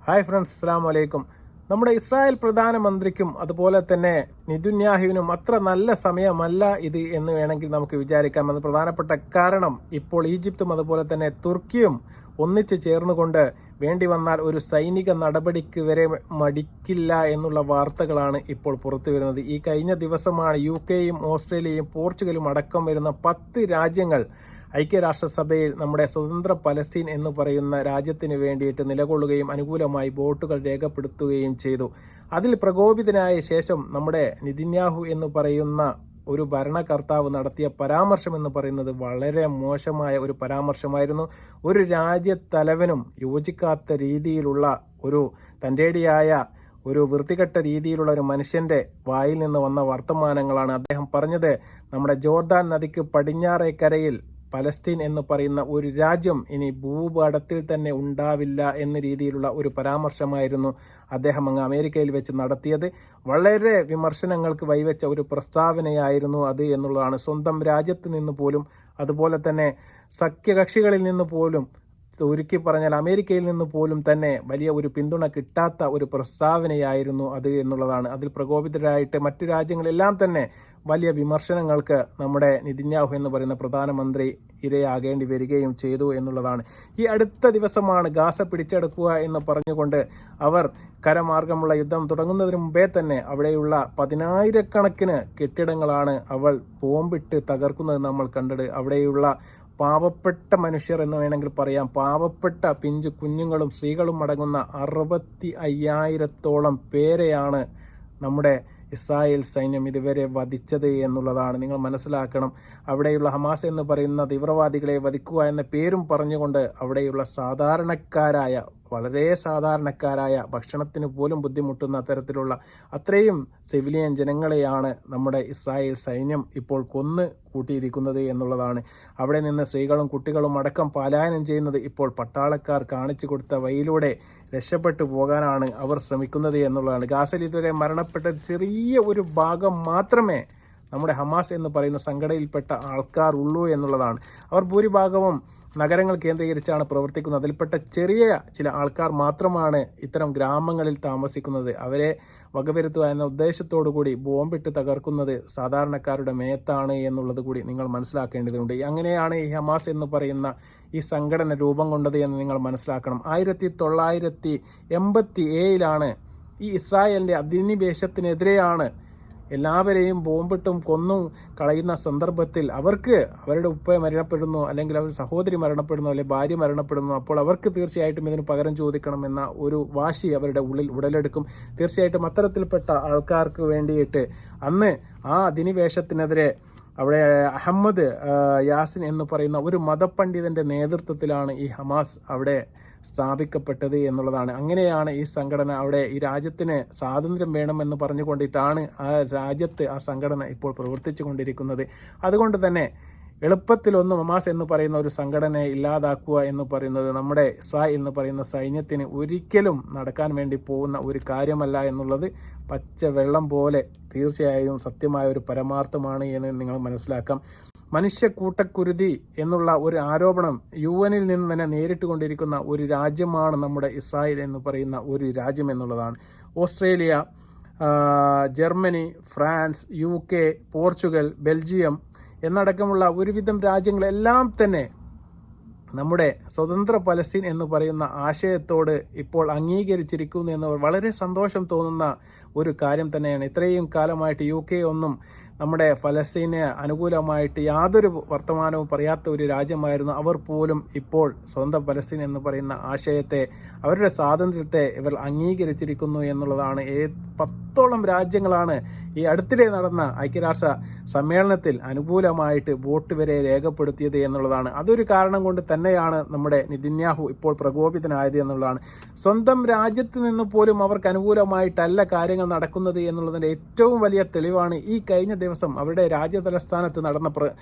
Hi friends, അസ്സലാമു അലൈക്കും. നമ്മുടെ ഇസ്രായേൽ പ്രധാനമന്ത്രിക്കും അതുപോലെ തന്നെ നെതന്യാഹുവിനും അത്ര നല്ല സമയമല്ല ഇത് എന്ന് വേണമെങ്കിൽ നമുക്ക് വിചാരിക്കാം. അത് പ്രധാനപ്പെട്ട കാരണം ഇപ്പോൾ ഈജിപ്തും അതുപോലെ തന്നെ തുർക്കിയും ഒന്നിച്ച് ചേർന്നുകൊണ്ട് വേണ്ടി വന്നാൽ ഒരു സൈനിക നടപടിക്ക് വരെ മടിക്കില്ല എന്നുള്ള വാർത്തകളാണ് ഇപ്പോൾ പുറത്തു വരുന്നത്. ഈ കഴിഞ്ഞ ദിവസമാണ് UK-യും ഓസ്ട്രേലിയയും പോർച്ചുഗലും അടക്കം വരുന്ന 10 രാജ്യങ്ങൾ ഐക്യരാഷ്ട്രസഭയിൽ നമ്മുടെ സ്വതന്ത്ര പലസ്തീൻ എന്ന് പറയുന്ന രാജ്യത്തിന് വേണ്ടിയിട്ട് നിലകൊള്ളുകയും അനുകൂലമായി വോട്ടുകൾ രേഖപ്പെടുത്തുകയും ചെയ്തു. അതിൽ പ്രകോപിതനായ ശേഷം നമ്മുടെ നെതന്യാഹു എന്ന് പറയുന്ന ഒരു ഭരണകർത്താവ് നടത്തിയ പരാമർശം എന്ന് പറയുന്നത് വളരെ മോശമായ ഒരു പരാമർശമായിരുന്നു. ഒരു രാജ്യത്തലവനും യോജിക്കാത്ത രീതിയിലുള്ള ഒരു തൻ്റേടിയായ ഒരു വൃത്തികെട്ട രീതിയിലുള്ള ഒരു മനുഷ്യന്റെ വായിൽ നിന്ന് വന്ന വർത്തമാനങ്ങളാണ് അദ്ദേഹം പറഞ്ഞത്. നമ്മുടെ ജോർദാൻ നദിക്ക് പടിഞ്ഞാറേക്കരയിൽ പലസ്തീൻ എന്ന് പറയുന്ന ഒരു രാജ്യം ഇനി ഭൂപടത്തിൽ തന്നെ ഉണ്ടാവില്ല എന്ന രീതിയിലുള്ള ഒരു പരാമർശമായിരുന്നു അദ്ദേഹം അങ്ങ് അമേരിക്കയിൽ വെച്ച് നടത്തിയത്. വളരെ വിമർശനങ്ങൾക്ക് വഴിവെച്ച ഒരു പ്രസ്താവനയായിരുന്നു അത് എന്നുള്ളതാണ്. സ്വന്തം രാജ്യത്ത് നിന്ന് പോലും അതുപോലെ തന്നെ സഖ്യകക്ഷികളിൽ നിന്ന് പോലും, ചുരുക്കി പറഞ്ഞാൽ അമേരിക്കയിൽ നിന്ന് പോലും തന്നെ വലിയ ഒരു പിന്തുണ കിട്ടാത്ത ഒരു പ്രസ്താവനയായിരുന്നു അത് എന്നുള്ളതാണ്. അതിൽ പ്രകോപിതരായിട്ട് മറ്റു രാജ്യങ്ങളെല്ലാം തന്നെ വലിയ വിമർശനങ്ങൾക്ക് നമ്മുടെ നെതന്യാഹു എന്ന് പറയുന്ന പ്രധാനമന്ത്രി ഇരയാകേണ്ടി വരികയും ചെയ്തു എന്നുള്ളതാണ്. ഈ അടുത്ത ദിവസമാണ് ഗാസ പിടിച്ചെടുക്കുക എന്ന് പറഞ്ഞുകൊണ്ട് അവർ കരമാർഗമുള്ള യുദ്ധം തുടങ്ങുന്നതിന് മുമ്പേ തന്നെ അവിടെയുള്ള 10,000-കണക്കിന് കെട്ടിടങ്ങളാണ് അവൾ ബോംബിട്ട് തകർക്കുന്നത് നമ്മൾ കണ്ടത്. അവിടെയുള്ള പാവപ്പെട്ട മനുഷ്യർ എന്ന് വേണമെങ്കിൽ പറയാം, പാവപ്പെട്ട പിഞ്ചു കുഞ്ഞുങ്ങളും സ്ത്രീകളും അടങ്ങുന്ന 65,000-ഓളം പേരെയാണ് നമ്മുടെ ഇസ്രായേൽ സൈന്യം ഇതുവരെ വധിച്ചത് എന്നുള്ളതാണ്. നിങ്ങൾ മനസ്സിലാക്കണം. അവിടെയുള്ള ഹമാസ് എന്ന് പറയുന്ന തീവ്രവാദികളെ വധിക്കുക എന്ന പേരും പറഞ്ഞുകൊണ്ട് അവിടെയുള്ള സാധാരണക്കാരായ, വളരെ സാധാരണക്കാരായ, ഭക്ഷണത്തിന് പോലും ബുദ്ധിമുട്ടുന്ന തരത്തിലുള്ള അത്രയും സിവിലിയൻ ജനങ്ങളെയാണ് നമ്മുടെ ഇസ്രായേൽ സൈന്യം ഇപ്പോൾ കൊന്ന് കൂട്ടിയിരിക്കുന്നത് എന്നുള്ളതാണ്. അവിടെ നിന്ന് സ്ത്രീകളും കുട്ടികളും അടക്കം പലായനം ചെയ്യുന്നത് ഇപ്പോൾ പട്ടാളക്കാർ കാണിച്ചു കൊടുത്ത വഴിയിലൂടെ രക്ഷപ്പെട്ടു പോകാനാണ് അവർ ശ്രമിക്കുന്നത് എന്നുള്ളതാണ്. ഗാസയിൽ ഇതുവരെ മരണപ്പെട്ട ചെറിയ ഒരു ഭാഗം മാത്രമേ നമ്മുടെ ഹമാസ് എന്ന് പറയുന്ന സംഘടനയിൽപ്പെട്ട ആൾക്കാർ ഉള്ളൂ എന്നുള്ളതാണ്. അവർ ഭൂരിഭാഗവും നഗരങ്ങൾ കേന്ദ്രീകരിച്ചാണ് പ്രവർത്തിക്കുന്നത്. അതിൽപ്പെട്ട ചെറിയ ചില ആൾക്കാർ മാത്രമാണ് ഇത്തരം ഗ്രാമങ്ങളിൽ താമസിക്കുന്നത്. അവരെ വകവരുത്തുക എന്ന ഉദ്ദേശത്തോടു കൂടി ബോംബിട്ട് തകർക്കുന്നത് സാധാരണക്കാരുടെ മേത്താണ് എന്നുള്ളത് കൂടി നിങ്ങൾ മനസ്സിലാക്കേണ്ടതുണ്ട്. അങ്ങനെയാണ് ഈ ഹമാസ് എന്ന് പറയുന്ന ഈ സംഘടന രൂപം കൊണ്ടത് എന്ന് നിങ്ങൾ മനസ്സിലാക്കണം. 1987 ഈ ഇസ്രായേലിൻ്റെ അധിനിവേശത്തിനെതിരെയാണ് എല്ലാവരെയും ബോംബിട്ടും കൊന്നും കളയുന്ന സന്ദർഭത്തിൽ അവർക്ക് അവരുടെ ഉപ്പ മരണപ്പെടുന്നു, അല്ലെങ്കിൽ അവർ സഹോദരി മരണപ്പെടുന്നു, അല്ലെങ്കിൽ ഭാര്യ മരണപ്പെടുന്നു. അപ്പോൾ അവർക്ക് തീർച്ചയായിട്ടും ഇതിന് പകരം ചോദിക്കണം എന്ന ഒരു വാശി അവരുടെ ഉള്ളിൽ ഉടലെടുക്കും. തീർച്ചയായിട്ടും അത്തരത്തിൽപ്പെട്ട ആൾക്കാർക്ക് വേണ്ടിയിട്ട് അന്ന് ആ അധിനിവേശത്തിനെതിരെ അവിടെ അഹമ്മദ് യാസിൻ എന്ന് പറയുന്ന ഒരു മതപണ്ഡിതന്റെ നേതൃത്വത്തിലാണ് ഈ ഹമാസ് അവിടെ സ്ഥാപിക്കപ്പെട്ടത് എന്നുള്ളതാണ്. അങ്ങനെയാണ് ഈ സംഘടന അവിടെ ഈ രാജ്യത്തിന് സ്വാതന്ത്ര്യം വേണമെന്ന് പറഞ്ഞുകൊണ്ടിട്ടാണ് ആ രാജ്യത്ത് ആ സംഘടന ഇപ്പോൾ പ്രവർത്തിച്ചു കൊണ്ടിരിക്കുന്നത്. അതുകൊണ്ട് തന്നെ എളുപ്പത്തിലൊന്നും ഹമാസ് എന്ന് പറയുന്ന ഒരു സംഘടനയെ ഇല്ലാതാക്കുക എന്ന് പറയുന്നത് നമ്മുടെ ഇസ്രായേൽ എന്ന് പറയുന്ന സൈന്യത്തിന് ഒരിക്കലും നടക്കാൻ വേണ്ടി പോകുന്ന ഒരു കാര്യമല്ല എന്നുള്ളത് പച്ച വെള്ളം പോലെ തീർച്ചയായും സത്യമായ ഒരു പരമാർത്ഥമാണ് എന്ന് നിങ്ങൾ മനസ്സിലാക്കാം. മനുഷ്യ കൂട്ടക്കുരുതി എന്നുള്ള ഒരു ആരോപണം UN നിന്ന് തന്നെ നേരിട്ട് കൊണ്ടിരിക്കുന്ന ഒരു രാജ്യമാണ് നമ്മുടെ ഇസ്രായേൽ എന്ന് പറയുന്ന ഒരു രാജ്യം എന്നുള്ളതാണ്. Australia, Germany, France, UK, Portugal, Belgium എന്നടക്കമുള്ള ഒരുവിധം രാജ്യങ്ങളെല്ലാം തന്നെ നമ്മുടെ സ്വതന്ത്ര പലസ്തീൻ എന്ന് പറയുന്ന ആശയത്തോട് ഇപ്പോൾ അംഗീകരിച്ചിരിക്കുന്നു എന്ന് വളരെ സന്തോഷം തോന്നുന്ന ഒരു കാര്യം തന്നെയാണ്. ഇത്രയും കാലമായിട്ട് UK ഒന്നും നമ്മുടെ ഫലസ്തീന് അനുകൂലമായിട്ട് യാതൊരു വർത്തമാനവും പറയാത്ത ഒരു രാജ്യമായിരുന്നു. അവർ പോലും ഇപ്പോൾ സ്വന്തം പലസ്തീൻ എന്ന് പറയുന്ന ആശയത്തെ, അവരുടെ സ്വാതന്ത്ര്യത്തെ ഇവർ അംഗീകരിച്ചിരിക്കുന്നു എന്നുള്ളതാണ്. 10ഓളം രാജ്യങ്ങളാണ് ഈ അടുത്തിടെ നടന്ന ഐക്യരാഷ്ട്ര സമ്മേളനത്തിൽ അനുകൂലമായിട്ട് വോട്ട് വരെ രേഖപ്പെടുത്തിയത് എന്നുള്ളതാണ്. അതൊരു കാരണം കൊണ്ട് തന്നെയാണ് നമ്മുടെ നെതന്യാഹു ഇപ്പോൾ പ്രകോപിതനായത് എന്നുള്ളതാണ്. സ്വന്തം രാജ്യത്ത് നിന്ന് പോലും അവർക്ക് അനുകൂലമായിട്ടല്ല കാര്യങ്ങൾ നടക്കുന്നത് എന്നുള്ളതിൻ്റെ ഏറ്റവും വലിയ തെളിവാണ് ഈ കഴിഞ്ഞ ദിവസം അവരുടെ രാജ്യതലസ്ഥാനത്ത് നടന്ന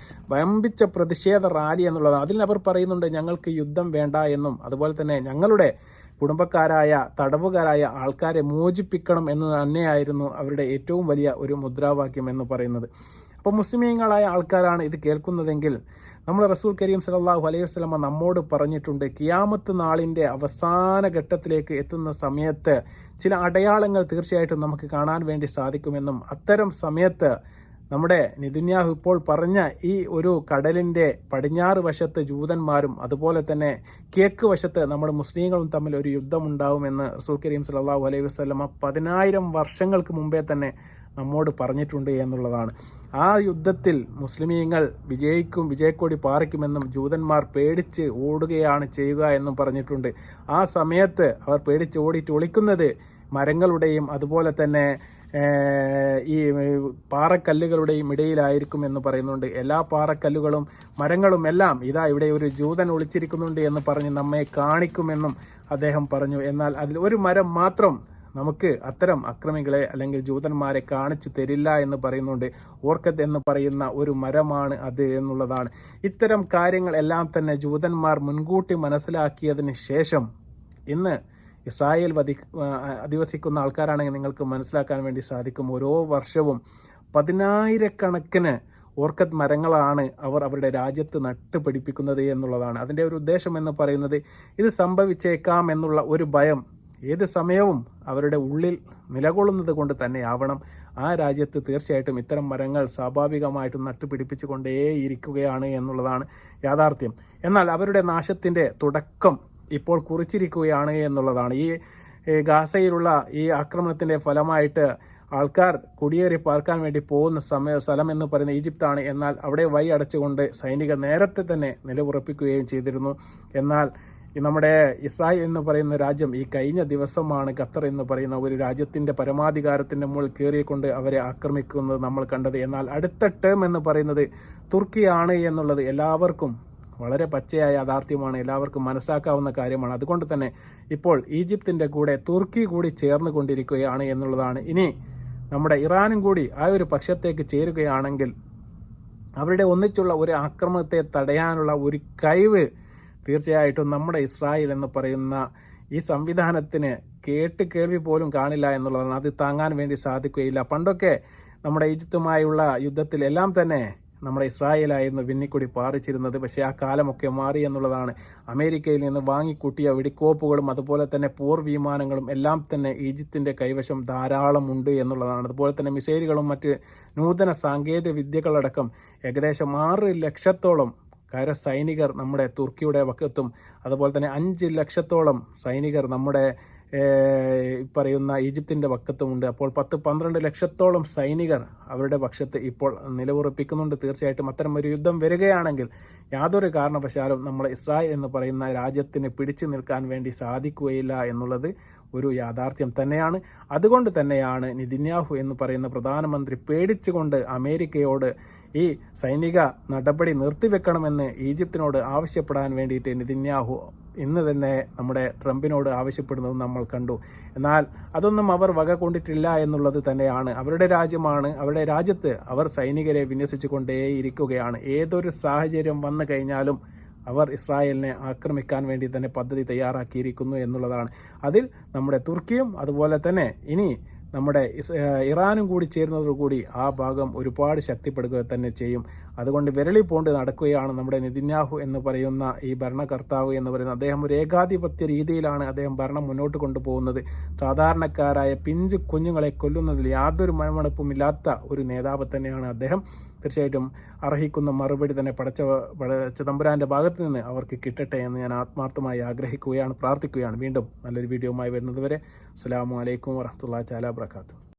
വമ്പിച്ച പ്രതിഷേധ റാലി എന്നുള്ളതാണ്. അതിൽ അവർ പറയുന്നുണ്ട് ഞങ്ങൾക്ക് യുദ്ധം വേണ്ട എന്നും അതുപോലെ തന്നെ ഞങ്ങളുടെ കുടുംബക്കാരായ തടവുകാരായ ആൾക്കാരെ മോചിപ്പിക്കണം എന്ന് തന്നെയായിരുന്നു അവരുടെ ഏറ്റവും വലിയ ഒരു മുദ്രാവാക്യം എന്ന് പറയുന്നത്. അപ്പോൾ മുസ്ലിമീങ്ങളായ ആൾക്കാരാണ് ഇത് കേൾക്കുന്നതെങ്കിൽ നമ്മൾ റസൂൽ കരീം സല്ലല്ലാഹു അലൈഹി വസല്ലമ നമ്മോട് പറഞ്ഞിട്ടുണ്ട്, ഖിയാമത്ത് നാളിൻ്റെ അവസാന ഘട്ടത്തിലേക്ക് എത്തുന്ന സമയത്ത് ചില അടയാളങ്ങൾ തീർച്ചയായിട്ടും നമുക്ക് കാണാൻ വേണ്ടി സാധിക്കുമെന്നും അത്തരം സമയത്ത് നമ്മുടെ നെതന്യാഹു ഇപ്പോൾ പറഞ്ഞ ഈ ഒരു കടലിൻ്റെ പടിഞ്ഞാറ് വശത്ത് ജൂതന്മാരും അതുപോലെ തന്നെ കിഴക്ക് വശത്ത് നമ്മുടെ മുസ്ലിങ്ങളും തമ്മിൽ ഒരു യുദ്ധമുണ്ടാവുമെന്ന് റസൂൽ കരീം സല്ലല്ലാഹു അലൈഹി വസല്ലമ 10,000 വർഷങ്ങൾക്ക് മുമ്പേ തന്നെ നമ്മോട് പറഞ്ഞിട്ടുണ്ട് എന്നുള്ളതാണ്. ആ യുദ്ധത്തിൽ മുസ്ലിമീങ്ങൾ വിജയിക്കും, വിജയക്കൊടി പാറിക്കുമെന്നും ജൂതന്മാർ പേടിച്ച് ഓടുകയാണ് ചെയ്യുക എന്നും പറഞ്ഞിട്ടുണ്ട്. ആ സമയത്ത് അവർ പേടിച്ച് ഓടിയിട്ട് ഒളിക്കുന്നത് മരങ്ങളുടെയും അതുപോലെ തന്നെ ഈ പാറക്കല്ലുകളുടെയും ഇടയിലായിരിക്കും എന്ന് പറയുന്നുണ്ട്. എല്ലാ പാറക്കല്ലുകളും മരങ്ങളും എല്ലാം ഇതാ ഇവിടെ ഒരു ജൂതൻ ഒളിച്ചിരിക്കുന്നുണ്ട് എന്ന് പറഞ്ഞ് നമ്മെ കാണിക്കുമെന്നും അദ്ദേഹം പറഞ്ഞു. എന്നാൽ അതിൽ ഒരു മരം മാത്രം നമുക്ക് അത്തരം അക്രമികളെ അല്ലെങ്കിൽ ജൂതന്മാരെ കാണിച്ചു തരില്ല എന്ന് പറയുന്നുണ്ട്. ഓർക്കത്ത് എന്ന് പറയുന്ന ഒരു മരമാണ് അത് എന്നുള്ളതാണ്. ഇത്തരം കാര്യങ്ങൾ എല്ലാം തന്നെ ജൂതന്മാർ മുൻകൂട്ടി മനസ്സിലാക്കിയതിന് ശേഷം ഇന്ന് ഇസ്രായേൽ അധിവസിക്കുന്ന ആൾക്കാരാണെങ്കിൽ നിങ്ങൾക്ക് മനസ്സിലാക്കാൻ വേണ്ടി സാധിക്കും, ഓരോ വർഷവും 10,000 ഓർക്കത്ത് മരങ്ങളാണ് അവർ അവരുടെ രാജ്യത്ത് നട്ടുപിടിപ്പിക്കുന്നത് എന്നുള്ളതാണ്. അതിൻ്റെ ഒരു ഉദ്ദേശം എന്ന് പറയുന്നത് ഇത് സംഭവിച്ചേക്കാം എന്നുള്ള ഒരു ഭയം ഏത് സമയവും അവരുടെ ഉള്ളിൽ നിലകൊള്ളുന്നത് കൊണ്ട് തന്നെയാവണം ആ രാജ്യത്ത് തീർച്ചയായിട്ടും ഇത്തരം മരങ്ങൾ സ്വാഭാവികമായിട്ടും നട്ടുപിടിപ്പിച്ചു കൊണ്ടേയിരിക്കുകയാണ് എന്നുള്ളതാണ് യാഥാർത്ഥ്യം. എന്നാൽ അവരുടെ നാശത്തിൻ്റെ തുടക്കം ഇപ്പോൾ കുറിച്ചിരിക്കുകയാണ് എന്നുള്ളതാണ്. ഈ ഗാസയിലുള്ള ഈ ആക്രമണത്തിൻ്റെ ഫലമായിട്ട് ആൾക്കാർ കുടിയേറി പാർക്കാൻ വേണ്ടി പോകുന്ന സ്ഥലം എന്ന് പറയുന്ന ഈജിപ്താണ്. എന്നാൽ അവിടെ വഴി അടച്ചുകൊണ്ട് സൈനികർ നേരത്തെ തന്നെ നിലയുറപ്പിക്കുകയും ചെയ്തിരുന്നു. എന്നാൽ നമ്മുടെ ഇസ്രായേൽ എന്ന് പറയുന്ന രാജ്യം ഈ കഴിഞ്ഞ ദിവസമാണ് ഖത്തർ എന്ന് പറയുന്ന ഒരു രാജ്യത്തിൻ്റെ പരമാധികാരത്തിൻ്റെ മുകളിൽ കയറിക്കൊണ്ട് അവരെ ആക്രമിക്കുന്നത് നമ്മൾ കണ്ടത്. എന്നാൽ അടുത്ത ടേം എന്ന് പറയുന്നത് തുർക്കിയാണ് എന്നുള്ളത് എല്ലാവർക്കും വളരെ പച്ചയായ യാഥാർത്ഥ്യമാണ്, എല്ലാവർക്കും മനസ്സിലാക്കാവുന്ന കാര്യമാണ്. അതുകൊണ്ട് തന്നെ ഇപ്പോൾ ഈജിപ്തിൻ്റെ കൂടെ തുർക്കി കൂടി ചേർന്ന് കൊണ്ടിരിക്കുകയാണ് എന്നുള്ളതാണ്. ഇനി നമ്മുടെ ഇറാനും കൂടി ആ ഒരു പക്ഷത്തേക്ക് ചേരുകയാണെങ്കിൽ അവരുടെ ഒന്നിച്ചുള്ള ഒരു ആക്രമണത്തെ തടയാനുള്ള ഒരു കഴിവ് തീർച്ചയായിട്ടും നമ്മുടെ ഇസ്രായേൽ എന്ന് പറയുന്ന ഈ സംവിധാനത്തിന് കേൾവി പോലും കാണില്ല എന്നുള്ളതാണ്. അത് താങ്ങാൻ വേണ്ടി സാധിക്കുകയില്ല. പണ്ടൊക്കെ നമ്മുടെ ഈജിപ്തുമായുള്ള യുദ്ധത്തിൽ എല്ലാം തന്നെ നമ്മുടെ ഇസ്രായേലായിരുന്നു വിന്നിക്കൊടി പാറിച്ചിരുന്നത്. പക്ഷേ ആ കാലമൊക്കെ മാറി എന്നുള്ളതാണ്. അമേരിക്കയിൽ നിന്ന് വാങ്ങിക്കൂട്ടിയ വെടിക്കോപ്പുകളും അതുപോലെ തന്നെ പോർ വിമാനങ്ങളും എല്ലാം തന്നെ ഈജിപ്തിൻ്റെ കൈവശം ധാരാളം ഉണ്ട് എന്നുള്ളതാണ്. അതുപോലെ തന്നെ മിസൈലുകളും മറ്റ് നൂതന സാങ്കേതിക വിദ്യകളടക്കം ഏകദേശം 6 ലക്ഷത്തോളം സൈനികർ നമ്മുടെ തുർക്കിയുടെ വക്കത്തും അതുപോലെ തന്നെ 5 ലക്ഷത്തോളം സൈനികർ നമ്മുടെ പറയുന്ന ഈജിപ്തിൻ്റെ വക്കത്തുമുണ്ട്. അപ്പോൾ 10-12 ലക്ഷത്തോളം സൈനികർ അവരുടെ പക്ഷത്ത് ഇപ്പോൾ നിലയുറപ്പിക്കുന്നുണ്ട്. തീർച്ചയായിട്ടും അത്തരം ഒരു യുദ്ധം വരികയാണെങ്കിൽ യാതൊരു കാരണവശാലും നമ്മൾ ഇസ്രായേൽ എന്ന് പറയുന്ന രാജ്യത്തിന് പിടിച്ചു നിൽക്കാൻ വേണ്ടി സാധിക്കുകയില്ല എന്നുള്ളത് ഒരു യാഥാർത്ഥ്യം തന്നെയാണ്. അതുകൊണ്ട് തന്നെയാണ് നെതന്യാഹു എന്ന് പറയുന്ന പ്രധാനമന്ത്രി പേടിച്ചുകൊണ്ട് അമേരിക്കയോട് ഈ സൈനിക നടപടി നിർത്തിവെക്കണമെന്ന് ഈജിപ്തിനോട് ആവശ്യപ്പെടാൻ വേണ്ടിയിട്ട് നെതന്യാഹു ഇന്ന് തന്നെ നമ്മുടെ ട്രംപിനോട് ആവശ്യപ്പെടുന്നത് നമ്മൾ കണ്ടു. എന്നാൽ അതൊന്നും അവർ വക കൊണ്ടിട്ടില്ല എന്നുള്ളത് തന്നെയാണ്. അവരുടെ രാജ്യമാണ്, അവരുടെ രാജ്യത്ത് അവർ സൈനികരെ വിന്യസിച്ചു കൊണ്ടേയിരിക്കുകയാണ്. ഏതൊരു സാഹചര്യം വന്നു കഴിഞ്ഞാലും അവർ ഇസ്രായേലിനെ ആക്രമിക്കാൻ വേണ്ടി തന്നെ പദ്ധതി തയ്യാറാക്കിയിരിക്കുന്നു എന്നുള്ളതാണ്. അതിൽ നമ്മുടെ തുർക്കിയും അതുപോലെ തന്നെ ഇനി നമ്മുടെ ഇറാനും കൂടി ചേരുന്നതോടുകൂടി ആ ഭാഗം ഒരുപാട് ശക്തിപ്പെടുക തന്നെ ചെയ്യും. അതുകൊണ്ട് വിരളി പോണ്ട് നടക്കുകയാണ് നമ്മുടെ നെതന്യാഹു എന്ന് പറയുന്ന ഈ ഭരണകർത്താവ് എന്ന് പറയുന്നത്. അദ്ദേഹം ഒരു ഏകാധിപത്യ രീതിയിലാണ് അദ്ദേഹം ഭരണം മുന്നോട്ട് കൊണ്ടുപോകുന്നത്. സാധാരണക്കാരായ പിഞ്ചു കുഞ്ഞുങ്ങളെ കൊല്ലുന്നതിൽ യാതൊരു മനമടുപ്പുമില്ലാത്ത ഒരു നേതാവ് തന്നെയാണ് അദ്ദേഹം. തീർച്ചയായിട്ടും അർഹിക്കുന്ന മറുപടി തന്നെ പടച്ച തമ്പുരാൻ്റെ ഭാഗത്ത് നിന്ന് അവർക്ക് കിട്ടട്ടെ എന്ന് ഞാൻ ആത്മാർത്ഥമായി ആഗ്രഹിക്കുകയാണ്, പ്രാർത്ഥിക്കുകയാണ്. വീണ്ടും നല്ലൊരു വീഡിയോയുമായി വരുന്നതുവരെ അസ്സലാമു അലൈക്കും വറഹ്മത്തുള്ളാഹി തആല വബറകാതുഹു.